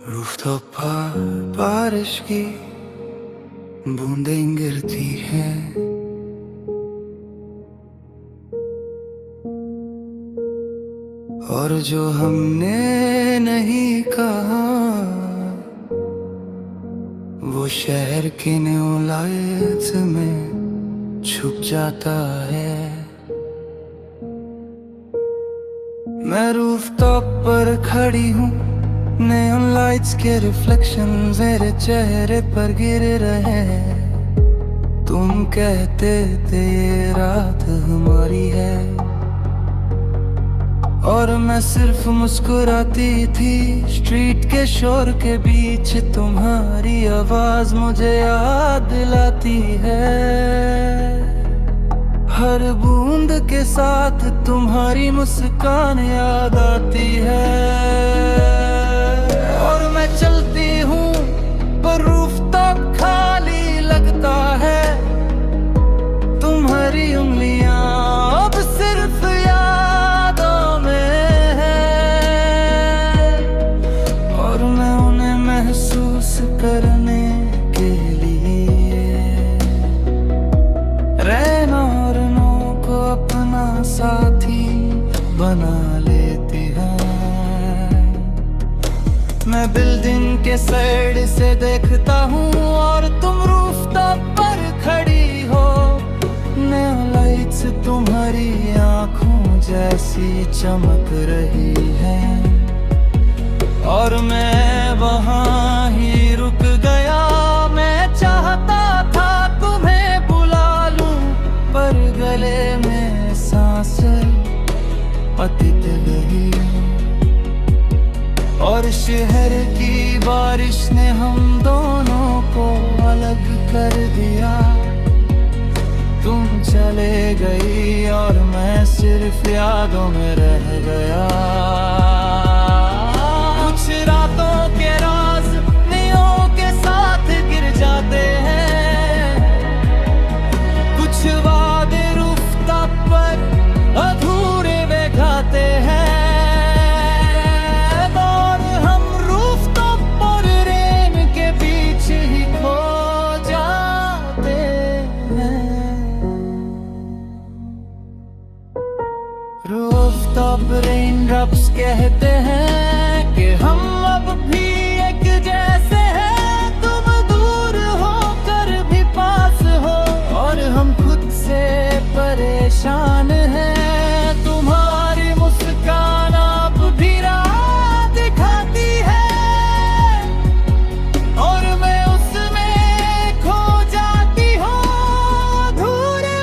Rooftop पर बारिश की बूंदें गिरती हैं, और जो हमने नहीं कहा वो शहर की न्यू लाइट्स में छुप जाता है। मैं रूफटॉप पर खड़ी हूँ, नेऑन लाइट्स के रिफ्लेक्शन मेरे चेहरे पर गिर रहे। तुम कहते थे ये रात हमारी है, और मैं सिर्फ मुस्कुराती थी। स्ट्रीट के शोर के बीच तुम्हारी आवाज मुझे याद दिलाती है। हर बूंद के साथ तुम्हारी मुस्कान याद आती है। और मैं चलती हूँ पर रूफटॉप खाली लगता है। तुम्हारी उंगलियां अब सिर्फ यादों में है, और मैं उन्हें महसूस करने के लिए रैन और नो को अपना साथी बना लेती है। मैं बिल्डिंग के साइड से देखता हूँ और तुम रूफटॉप पर खड़ी हो। नेऑन लाइट्स तुम्हारी आंखों जैसी चमक रही है, और मैं वहाँ ही रुक गया। मैं चाहता था तुम्हें बुला लूं, पर गले में सांसें अटक गई, और शहर की बारिश ने हम दोनों को अलग कर दिया। तुम चले गई और मैं सिर्फ यादों में रह गया। कुछ रातों के राज नियों के साथ गिर जाते हैं, कुछ वादे रूफटॉप पर अधूरे वे खाते हैं। रूफटॉप रेनड्रॉप्स कहते हैं कि हम अब भी एक जैसे हैं। तुम दूर होकर भी पास हो, और हम खुद से परेशान हैं। तुम्हारी मुस्कान अब भी राह दिखाती है, और मैं उसमें खो जाती हूँ। अधूरे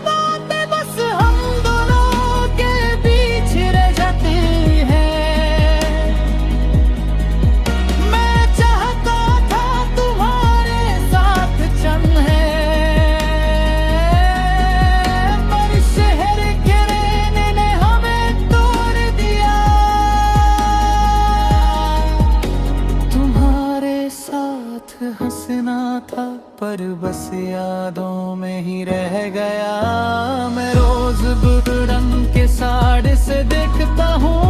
बातें बस हम दोनों के बीच रह जाती हैं। मैं चाहता था तुम्हारे साथ चलने, पर शहर के रहने ने हमें तोड़ दिया। तुम्हारे साथ हंसना था, पर बस यादों में ही रह गया। मैं रोज बुरंग के साड़ से देखता हूँ,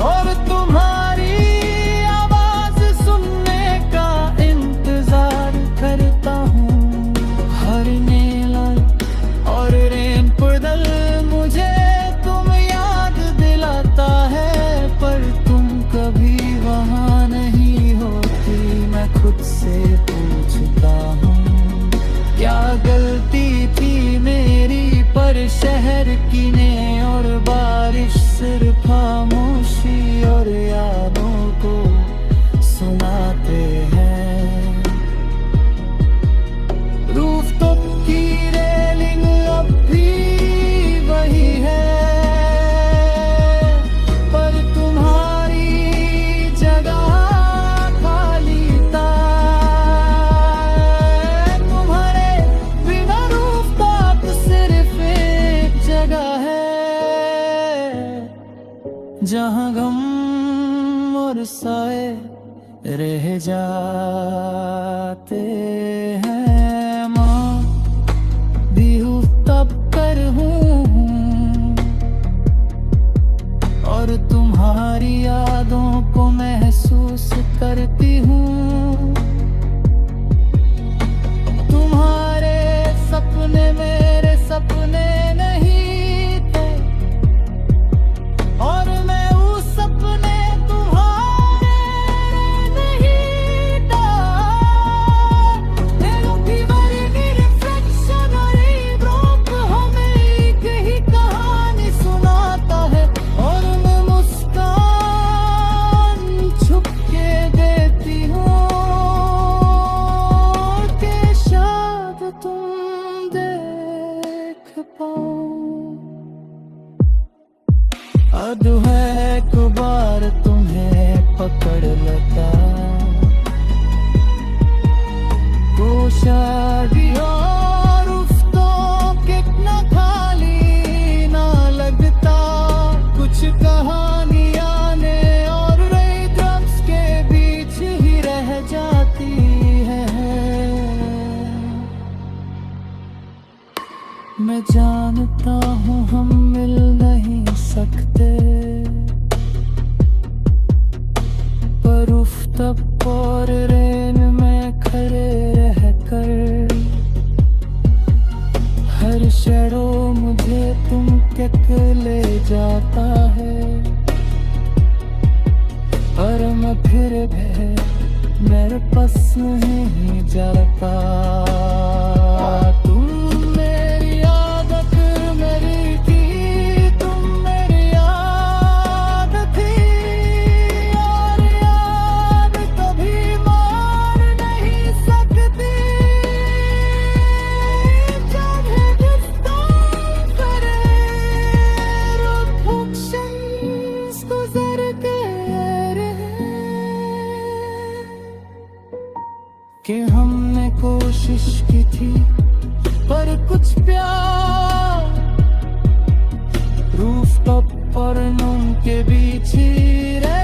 और तुम्हारी आवाज सुनने का इंतजार करता हूँ। हर नीला और रेन पुदल मुझे तुम याद दिलाता है, पर तुम कभी वहाँ नहीं होती। मैं खुद से पूछता हूँ, क्या गलती थी मेरी, पर शहर की ने और बारिश सिर्फ खामोशी और यादों को सुनाते हैं। रूफटॉप की रेलिंग अब भी वही है, पर तुम्हारी जगह खाली था। तुम्हारे बिना रूफटॉप सिर्फ एक जगह है, जहाँ गम और साए रह जाते हैं। माँ भी रूफटॉप पर हूँ, और हद है एक बार तुम्हें पकड़ लेता तो शादी और उफ्तों के ना खाली ना लगता कुछ कहानियां ने और रेन ड्रॉप्स के बीच ही रह जाती है। मैं जानता हूँ हम मिल नहीं सकते पर उफ्तब और रेन में खड़े रहकर हर शैडो मुझे तुम तक ले जाता है और मैं फिर भी मेरे पास नहीं जाता। तुम मेरी आदत मेरी थी तुम मेरी याद थी और याद कभी मार नहीं सकती जब है डिस्टेंस करे रिफ्लेक्शंस गुजर गए कि हमने कोशिश की थी पर कुछ प्यार रूफटॉप और नून के बीच ही रह